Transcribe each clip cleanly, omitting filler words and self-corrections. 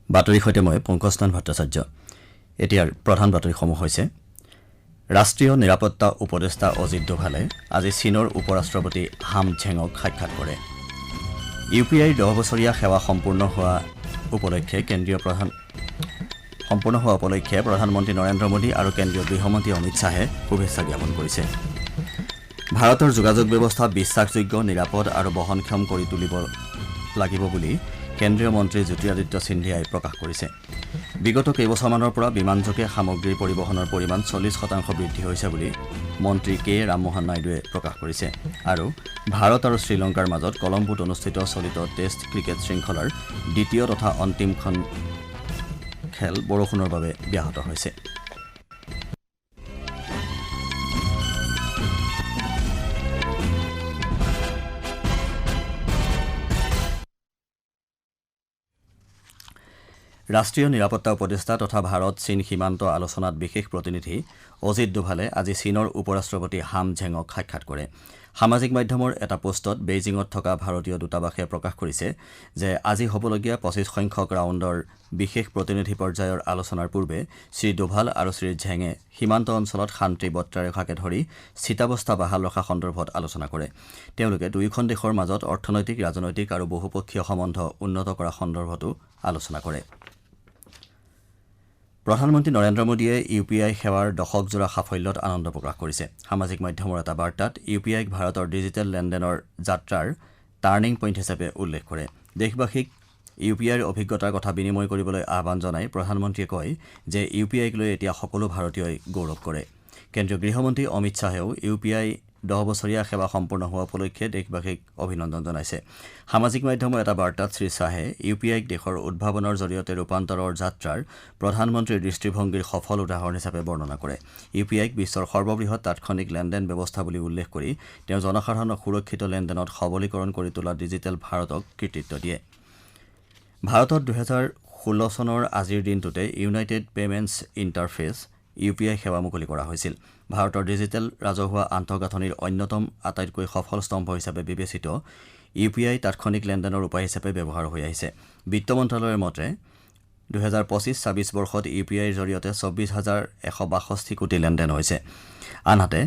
বাতৰি সৈতে মই পংকজনাথ ভট্টাচাৰ্য। এতিয়াৰ প্ৰধান বাতৰিসমূহ হৈছে ৰাষ্ট্ৰীয় নিৰাপত্তা উপদেষ্টা অজিত ডোভালে আজি চীনৰ উপৰাষ্ট্ৰপতি হাম ঝেঙক সাক্ষাৎ কৰে। ইউপিআইৰ 10 বছৰীয়া সেৱা সম্পূৰ্ণ হোৱা উপলক্ষে প্ৰধানমন্ত্ৰী নৰেন্দ্ৰ মোদী আৰু কেন্দ্ৰীয় গৃহমন্ত্ৰী অমিত শ্বাহে শুভেচ্ছা জ্ঞাপন কৰিছে। ভাৰতৰ যোগাযোগ ব্যৱস্থা বিশ্বাসযোগ্য, নিৰাপদ আৰু বহনক্ষম কৰি তুলিব লাগিব বুলি কেন্দ্ৰীয় মন্ত্ৰী জ্যোতিৰাদিত্য সিন্ধিয়াই প্ৰকাশ কৰিছে। বিগত কেইবছৰমানৰ পৰা বিমানযোগে সামগ্ৰীৰ পৰিবহণৰ পৰিমাণ 40% বৃদ্ধি হৈছে বুলি মন্ত্ৰী কে ৰামমোহন নাইডুৱে প্ৰকাশ কৰিছে। আৰু ভাৰত আৰু শ্ৰীলংকাৰ মাজত কলম্বোত অনুষ্ঠিত চলিত টেষ্ট ক্ৰিকেট শৃংখলাৰ দ্বিতীয় তথা অন্তিমখন খেল বৰষুণৰ বাবে ব্যাহত হৈছে। ৰাষ্ট্ৰীয় নিৰাপত্তা উপদেষ্টা তথা ভাৰত চীন সীমান্ত আলোচনাত বিশেষ প্ৰতিনিধি অজিত ডোভালে আজি চীনৰ উপৰাষ্ট্ৰপতি হাম ঝেঙক সাক্ষাৎ কৰে। সামাজিক মাধ্যমৰ এটা পোষ্টত বেইজিঙত থকা ভাৰতীয় দূতাবাসে প্ৰকাশ কৰিছে যে আজি হ'বলগীয়া 25 সংখ্যক ৰাউণ্ডৰ বিশেষ প্ৰতিনিধি পৰ্যায়ৰ আলোচনাৰ পূৰ্বে শ্ৰী ডোভাল আৰু শ্ৰী ঝেঙে সীমান্ত অঞ্চলত শান্তি বৰ্তাৰেখাকে ধৰি স্থিতাৱস্থা বাহাল ৰখা সন্দৰ্ভত আলোচনা কৰে। তেওঁলোকে দুয়োখন দেশৰ মাজত অৰ্থনৈতিক, ৰাজনৈতিক আৰু বহুপক্ষীয় সম্বন্ধ উন্নত কৰা সন্দৰ্ভতো আলোচনা কৰে। প্ৰধানমন্ত্ৰী নৰেন্দ্ৰ মোদীয়ে ইউপিআই সেৱাৰ দশকজোৰা সাফল্যত আনন্দ প্ৰকাশ কৰিছে। সামাজিক মাধ্যমৰ এটা বাৰ্তাত ইউপিআইক ভাৰতৰ ডিজিটেল লেনদেনৰ যাত্ৰাৰ টাৰ্ণিং পইণ্ট হিচাপে উল্লেখ কৰে। দেশবাসীক ইউপিআইৰ অভিজ্ঞতাৰ কথা বিনিময় কৰিবলৈ আহ্বান জনাই প্ৰধানমন্ত্ৰীয়ে কয় যে ইউপিআইক লৈ এতিয়া সকলো ভাৰতীয়ই গৌৰৱ কৰে। কেন্দ্ৰীয় গৃহমন্ত্ৰী অমিত শ্বাহেও ইউপিআই 10 বছৰীয়া সেৱা সম্পূৰ্ণ হোৱা উপলক্ষে দেশবাসীক অভিনন্দন জনাইছে। সামাজিক মাধ্যমৰ এটা বাৰ্তাত শ্ৰী শ্বাহে ইউপিআইক দেশৰ উদ্ভাৱনৰ জৰিয়তে ৰূপান্তৰৰ যাত্ৰাৰ প্ৰধানমন্ত্ৰীৰ দৃষ্টিভংগীৰ সফল উদাহৰণ হিচাপে বৰ্ণনা কৰে। ইউপিআইক বিশ্বৰ সৰ্ববৃহৎ তাৎক্ষণিক লেনদেন ব্যৱস্থা বুলি উল্লেখ কৰি তেওঁ জনসাধাৰণক সুৰক্ষিত লেনদেনত সবলীকৰণ কৰি তোলা ডিজিটেল ভাৰতক কৃতিত্ব দিয়ে। ভাৰতত 2016 চনৰ আজিৰ দিনটোতে ইউনাইটেড পেমেণ্টছ ইণ্টাৰফেচ ইউপিআই সেৱা মুকলি কৰা হৈছিল। ভাৰতৰ ডিজিটেল ৰাজহুৱা আন্তঃগাঁথনিৰ অন্যতম আটাইতকৈ সফল স্তম্ভ হিচাপে বিবেচিত ইউপিআই তাৎক্ষণিক লেনদেনৰ উপায় হিচাপে ব্যৱহাৰ হৈ আহিছে। বিত্ত মন্ত্ৰালয়ৰ মতে 2025-26 বৰ্ষত ইউপিআইৰ জৰিয়তে 24,162 কোটি লেনদেন হৈছে। আনহাতে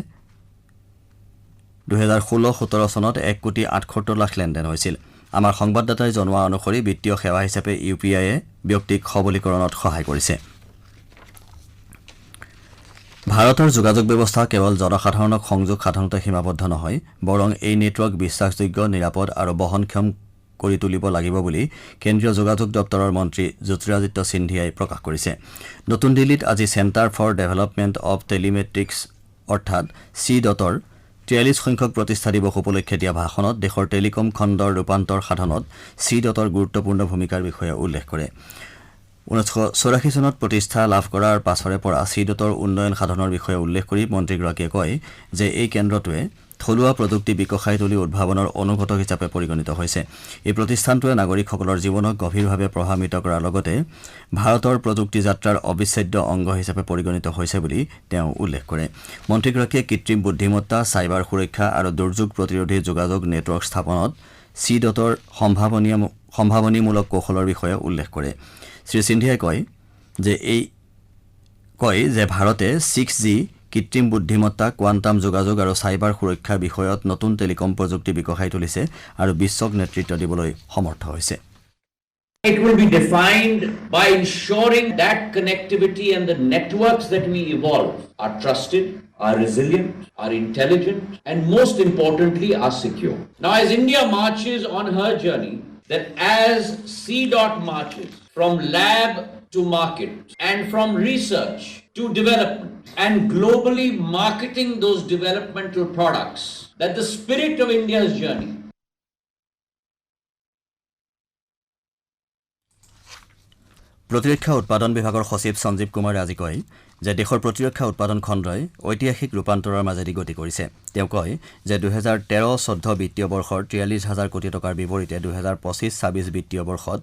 2016-17 চনত 1,78 লাখ লেনদেন হৈছিল। আমাৰ সংবাদদাতাই জনোৱা অনুসৰি বিত্তীয় সেৱা হিচাপে ইউপিআইয়ে ব্যক্তিক সবলীকৰণত সহায় কৰিছে। ভাৰতৰ যোগাযোগ ব্যৱস্থা কেৱল জনসাধাৰণক সংযোগ সাধনতে সীমাবদ্ধ নহয়, বৰং এই নেটৱৰ্ক বিশ্বাসযোগ্য, নিৰাপদ আৰু বহনক্ষম কৰি তুলিব লাগিব বুলি কেন্দ্ৰীয় যোগাযোগ দপ্তৰৰ মন্ত্ৰী জ্যোতিৰাদিত্য সিন্ধিয়াই প্ৰকাশ কৰিছে। নতুন দিল্লীত আজি চেণ্টাৰ ফৰ ডেভেলপমেণ্ট অৱ টেলিমেট্ৰিক্স অৰ্থাৎ CDOTৰ 43 সংখ্যক প্ৰতিষ্ঠা দিৱস উপলক্ষে দিয়া ভাষণত দেশৰ টেলিকম খণ্ডৰ ৰূপান্তৰ সাধনত CDOTৰ গুৰুত্বপূৰ্ণ ভূমিকাৰ বিষয়ে উল্লেখ কৰে। 1984 চনত প্ৰতিষ্ঠা লাভ কৰাৰ পাছৰে পৰা CDOTৰ উন্নয়ন সাধনৰ বিষয়ে উল্লেখ কৰি মন্ত্ৰীগৰাকীয়ে কয় যে এই কেন্দ্ৰটোৱে থলুৱা প্ৰযুক্তি বিকশাই তুলি উদ্ভাৱনৰ অনুঘটক হিচাপে পৰিগণিত হৈছে। এই প্ৰতিষ্ঠানটোৱে নাগৰিকসকলৰ জীৱনক গভীৰভাৱে প্ৰভাৱিত কৰাৰ লগতে ভাৰতৰ প্ৰযুক্তি যাত্ৰাৰ অবিচ্ছেদ্য অংগ হিচাপে পৰিগণিত হৈছে বুলি তেওঁ উল্লেখ কৰে। মন্ত্ৰীগৰাকীয়ে কৃত্ৰিম বুদ্ধিমত্তা, চাইবাৰ সুৰক্ষা আৰু দুৰ্যোগ প্ৰতিৰোধী যোগাযোগ নেটৱৰ্ক স্থাপনত CDOTৰ সম্ভাৱনীমূলক কৌশলৰ বিষয়ে উল্লেখ কৰে। শ্ৰী সিন্ধিয়াই কয় যে ভাৰতে 6G, কৃত্ৰিম বুদ্ধিমত্তা, কোৱাণ্টাম যোগাযোগ আৰু চাইবাৰ সুৰক্ষাৰ বিষয়ত নতুন টেলিকম প্ৰযুক্তি বিকশাই তুলিছে আৰু বিশ্বক নেতৃত্ব দিবলৈ সমৰ্থ হৈছে। It will be defined by ensuring that connectivity and the networks that we evolve are trusted, are resilient, are intelligent, and most importantly, are secure. Now, as India marches on her journey, that as CDOT marches from lab to market and from research to development and globally marketing those developmental products, that the spirit of India's journey প্ৰতিৰক্ষা উৎপাদন বিভাগৰ সচিব সঞ্জীৱ কুমাৰে আজি কয় যে দেশৰ প্ৰতিৰক্ষা উৎপাদন খণ্ডই ঐতিহাসিক ৰূপান্তৰৰ মাজেদি গতি কৰিছে। তেওঁ কয় যে 2013-14 বিত্তীয় বৰ্ষৰ 43,000 কোটি টকাৰ বিপৰীতে 2025-26 বিত্তীয় বৰ্ষত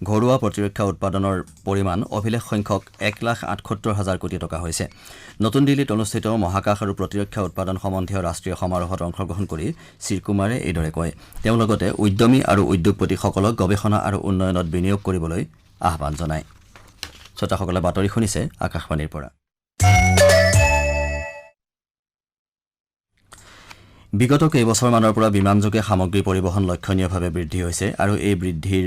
ঘৰুৱা প্ৰতিৰক্ষা উৎপাদনৰ পৰিমাণ অভিলেখ সংখ্যক 1,78,000 কোটি টকা হৈছে। নতুন দিল্লীত অনুষ্ঠিত মহাকাশ আৰু প্ৰতিৰক্ষা উৎপাদন সম্বন্ধীয় ৰাষ্ট্ৰীয় সমাৰোহত অংশগ্ৰহণ কৰি শ্ৰীকুমাৰে এইদৰে কয়। তেওঁ লগতে উদ্যমী আৰু উদ্যোগপতিসকলক গৱেষণা আৰু উন্নয়নত বিনিয়োগ কৰিবলৈ আহ্বান জনায়। শ্ৰোতাসকলে বাতৰি শুনিছে আকাশবাণীৰ পৰা। বিগত কেইবছৰমানৰ পৰা বিমানযোগে সামগ্ৰী পৰিবহণ লক্ষণীয়ভাৱে বৃদ্ধি হৈছে আৰু এই বৃদ্ধিৰ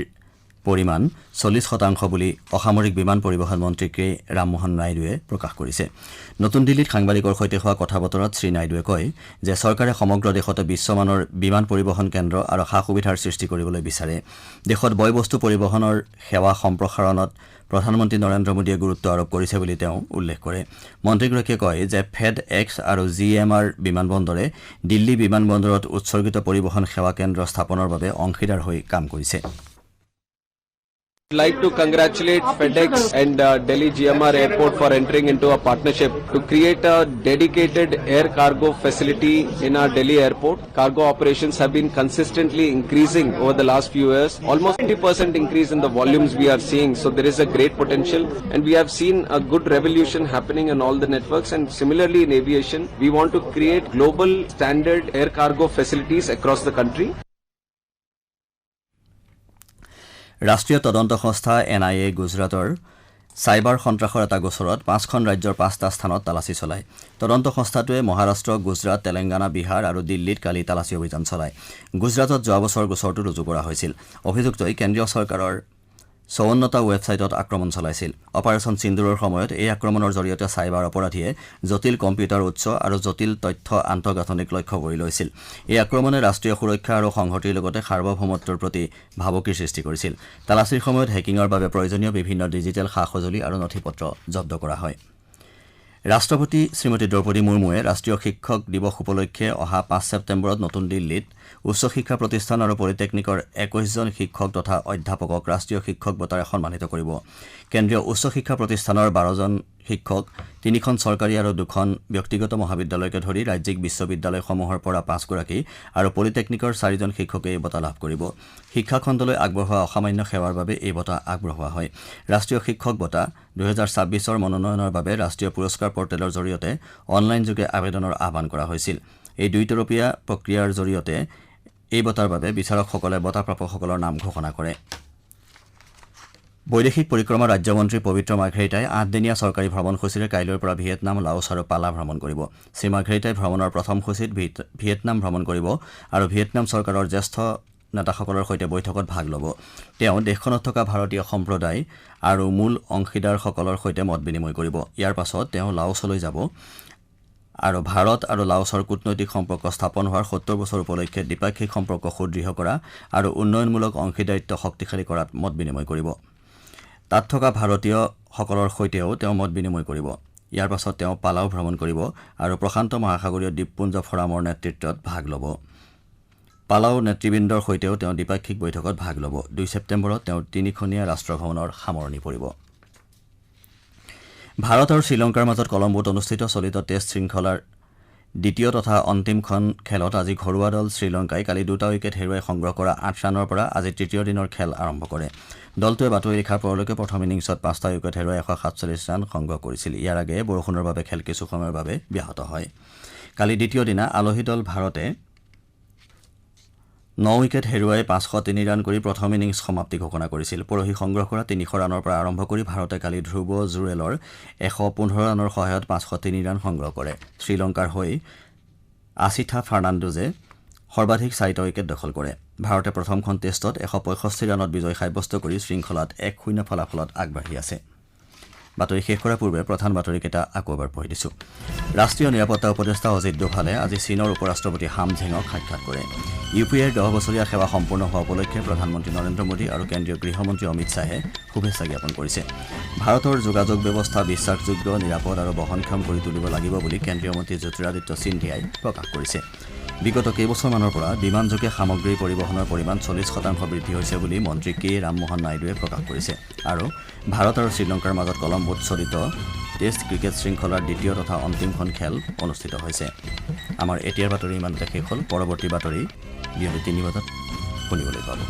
পৰিমাণ 40% বুলি অসামৰিক বিমান পৰিবহণ মন্ত্ৰী কে ৰামমোহন নাইডুৱে প্ৰকাশ কৰিছে। নতুন দিল্লীত সাংবাদিকৰ সৈতে হোৱা কথা বতৰাত শ্ৰীনাইডুৱে কয় যে চৰকাৰে সমগ্ৰ দেশতে বিশ্বমানৰ বিমান পৰিবহণ কেন্দ্ৰ আৰু সা সুবিধাৰ সৃষ্টি কৰিবলৈ বিচাৰে। দেশত বয় বস্তু পৰিবহণৰ সেৱা সম্প্ৰসাৰণত প্ৰধানমন্ত্ৰী নৰেন্দ্ৰ মোদীয়ে গুৰুত্ব আৰোপ কৰিছে বুলি তেওঁ উল্লেখ কৰে। মন্ত্ৰীগৰাকীয়ে কয় যে ফেড এক্স আৰু GMR বিমানবন্দৰে দিল্লী বিমানবন্দৰত উৎসৰ্গিত পৰিবহণ সেৱা কেন্দ্ৰ স্থাপনৰ বাবে অংশীদাৰ হৈ কাম কৰিছে। I'd like to congratulate FedEx and Delhi GMR Airport for entering into a partnership to create a dedicated air cargo facility in our Delhi airport. Cargo operations have been consistently increasing over the last few years. Almost 20% increase in the volumes we are seeing. So there is a great potential and we have seen a good revolution happening in all the networks, and similarly in aviation, we want to create global standard air cargo facilities across the country. ৰাষ্ট্ৰীয় তদন্ত সংস্থা NIA গুজৰাটৰ cyber সন্ত্ৰাসৰ এটা গোচৰত 5খন ৰাজ্যৰ 5টা স্থানত তালাচী চলায়। তদন্ত সংস্থাটোৱে মহাৰাষ্ট্ৰ, গুজৰাট, তেলেংগানা, বিহাৰ আৰু দিল্লীত কালি তালাচী অভিযান চলায়। গুজৰাটত যোৱা বছৰ গোচৰটো ৰুজু কৰা হৈছিল। অভিযুক্তই কেন্দ্ৰীয় চৰকাৰৰ 54টা ৱেবছাইটত আক্ৰমণ চলাইছিল। অপাৰেচন সিন্দুৰৰ সময়ত এই আক্ৰমণৰ জৰিয়তে চাইবাৰ অপৰাধীয়ে জটিল কম্পিউটাৰ উৎস আৰু জটিল তথ্য আন্তঃগাঁথনিক লক্ষ্য কৰি লৈছিল। এই আক্ৰমণে ৰাষ্ট্ৰীয় সুৰক্ষা আৰু সংহতিৰ লগতে সাৰ্বভৌমত্বৰ প্ৰতি ভাবুকিৰ সৃষ্টি কৰিছিল। তালাচীৰ সময়ত হেকিঙৰ বাবে প্ৰয়োজনীয় বিভিন্ন ডিজিটেল সা সঁজুলি আৰু নথিপত্ৰ জব্দ কৰা হয়। ৰাষ্ট্ৰপতি শ্ৰীমতী দ্ৰৌপদী মুৰ্মুৱে ৰাষ্ট্ৰীয় শিক্ষক দিৱস উপলক্ষে অহা 5 ছেপ্টেম্বৰত নতুন দিল্লীত উচ্চ শিক্ষা প্ৰতিষ্ঠান আৰু পলিটেকনিকৰ 21জন শিক্ষক তথা অধ্যাপকক ৰাষ্ট্ৰীয় শিক্ষক বঁটাৰে সন্মানিত কৰিব। কেন্দ্ৰীয় উচ্চ শিক্ষা প্ৰতিষ্ঠানৰ 12জন শিক্ষক, 3খন চৰকাৰী আৰু 2খন ব্যক্তিগত মহাবিদ্যালয়কে ধৰি ৰাজ্যিক বিশ্ববিদ্যালয়সমূহৰ পৰা 5গৰাকী আৰু পলিটেকনিকৰ 4জন শিক্ষকে এই বঁটা লাভ কৰিব। শিক্ষাখণ্ডলৈ আগবঢ়োৱা অসামান্য সেৱাৰ বাবে এই বঁটা আগবঢ়োৱা হয়। ৰাষ্ট্ৰীয় শিক্ষক বঁটা 2026ৰ মনোনয়নৰ বাবে ৰাষ্ট্ৰীয় পুৰস্কাৰ পৰ্টেলৰ জৰিয়তে অনলাইনযোগে আবেদনৰ আহ্বান কৰা হৈছিল। এই 2তৰপীয়া প্ৰক্ৰিয়াৰ জৰিয়তে এই বঁটাৰ বাবে বিচাৰকসকলে বঁটাপ্ৰাপকসকলৰ নাম ঘোষণা কৰে। বৈদেশিক পৰিক্ৰমা ৰাজ্যমন্ত্ৰী পবিত্ৰ মাৰ্ঘেৰিটাই 8দিনীয়া চৰকাৰী ভ্ৰমণসূচীৰে কাইলৈৰ পৰা ভিয়েটনাম, লাওছ আৰু পালা ভ্ৰমণ কৰিব। শ্ৰীমাৰ্ঘেৰিটাই ভ্ৰমণৰ প্ৰথম সূচীত ভিয়েটনাম ভ্ৰমণ কৰিব আৰু ভিয়েটনাম চৰকাৰৰ জ্যেষ্ঠ নেতাসকলৰ সৈতে বৈঠকত ভাগ ল'ব। তেওঁ দেশখনত থকা ভাৰতীয় সম্প্ৰদায় আৰু মূল অংশীদাৰসকলৰ সৈতে মত বিনিময় কৰিব। ইয়াৰ পাছত তেওঁ লাওছলৈ যাব আৰু ভাৰত আৰু লাওছৰ কূটনৈতিক সম্পৰ্ক স্থাপন হোৱাৰ 70 বছৰ উপলক্ষে দ্বিপাক্ষিক সম্পৰ্ক সুদৃঢ় কৰা আৰু উন্নয়নমূলক অংশীদাৰিত্ব শক্তিশালী কৰাত মত বিনিময় কৰিব। তাত থকা ভাৰতীয়সকলৰ সৈতেও তেওঁ মত বিনিময় কৰিব। ইয়াৰ পাছত তেওঁ পালাও ভ্ৰমণ কৰিব আৰু প্ৰশান্ত মহাসাগৰীয় দ্বীপপুঞ্জ ফৰামৰ নেতৃত্বত ভাগ ল'ব। পালাও নেতৃবৃন্দৰ সৈতেও তেওঁ দ্বিপাক্ষিক বৈঠকত ভাগ ল'ব। 2 ছেপ্টেম্বৰত তেওঁৰ 3খনীয়া ৰাষ্ট্ৰভ্ৰমণৰ সামৰণি পৰিব। ভাৰত আৰু শ্ৰীলংকাৰ মাজত কলম্বোত অনুষ্ঠিত চলিত টেষ্ট শৃংখলাৰ দ্বিতীয় তথা অন্তিমখন খেলত আজি ঘৰুৱা দল শ্ৰীলংকাই কালি 2টা উইকেট হেৰুৱাই সংগ্ৰহ কৰা 8 ৰানৰ পৰা আজি তৃতীয় দিনৰ খেল আৰম্ভ কৰে। দলটোৱে বাতৰি ৰেখাৰ পৰলৈকে প্ৰথম ইনিংছত 5টা উইকেট হেৰুৱাই 147 ৰান সংগ্ৰহ কৰিছিল। ইয়াৰ আগেয়ে বৰষুণৰ বাবে খেল কিছু সময়ৰ বাবে ব্যাহত হয়। কালি দ্বিতীয় দিনা আলহী দল ভাৰতে 9 উইকেট হেৰুৱাই 503 ৰান কৰি প্ৰথম ইনিংছ সমাপ্তি ঘোষণা কৰিছিল। পৰহি সংগ্ৰহ কৰা 300 ৰানৰ পৰা আৰম্ভ কৰি ভাৰতে কালি ধ্ৰুৱ জুৰেলৰ 115 ৰানৰ সহায়ত 503 ৰান সংগ্ৰহ কৰে। শ্ৰীলংকাৰ হৈ আছিথা ফাৰ্ণাণ্ডেজে সৰ্বাধিক 4টা উইকেট দখল কৰে। ভাৰতে প্ৰথমখন টেষ্টত 165 ৰানত বিজয় সাব্যস্ত কৰি শৃংখলাত 1-0 ফলাফলত আগবাঢ়ি আছে। বাতৰি শেষ কৰাৰ পূৰ্বে প্ৰধান বাতৰিকেইটা আকৌ এবাৰ পঢ়ি দিছো। ৰাষ্ট্ৰীয় নিৰাপত্তা উপদেষ্টা অজিত ডোভালে আজি চীনৰ উপ ৰাষ্ট্ৰপতি হাম ঝেঙক সাক্ষাৎ কৰে। UPIৰ 10 বছৰীয়া সেৱা সম্পূৰ্ণ হোৱা উপলক্ষে প্ৰধানমন্ত্ৰী নৰেন্দ্ৰ মোদী আৰু কেন্দ্ৰীয় গৃহমন্ত্ৰী অমিত শ্বাহে শুভেচ্ছা জ্ঞাপন কৰিছে। ভাৰতৰ যোগাযোগ ব্যৱস্থা বিশ্বাসযোগ্য, নিৰাপদ আৰু বহনক্ষম কৰি তুলিব লাগিব বুলি কেন্দ্ৰীয় মন্ত্ৰী জ্যোতিৰাদিত্য সিন্ধিয়াই প্ৰকাশ কৰিছে। বিগত কেইবছৰমানৰ পৰা বিমানযোগে সামগ্ৰী পৰিবহণৰ পৰিমাণ 40% বৃদ্ধি হৈছে বুলি মন্ত্ৰী কে ৰামমোহন নাইডুৱে প্ৰকাশ কৰিছে। আৰু ভাৰত আৰু শ্ৰীলংকাৰ মাজত কলম্বোত চলিত টেষ্ট ক্ৰিকেট শৃংখলাৰ দ্বিতীয় তথা অন্তিমখন খেল অনুষ্ঠিত হৈছে। আমাৰ এতিয়াৰ বাতৰি ইমানতে শেষ হ'ল। পৰৱৰ্তী বাতৰি বিয়লি 3 বজাত শুনিবলৈ পাব।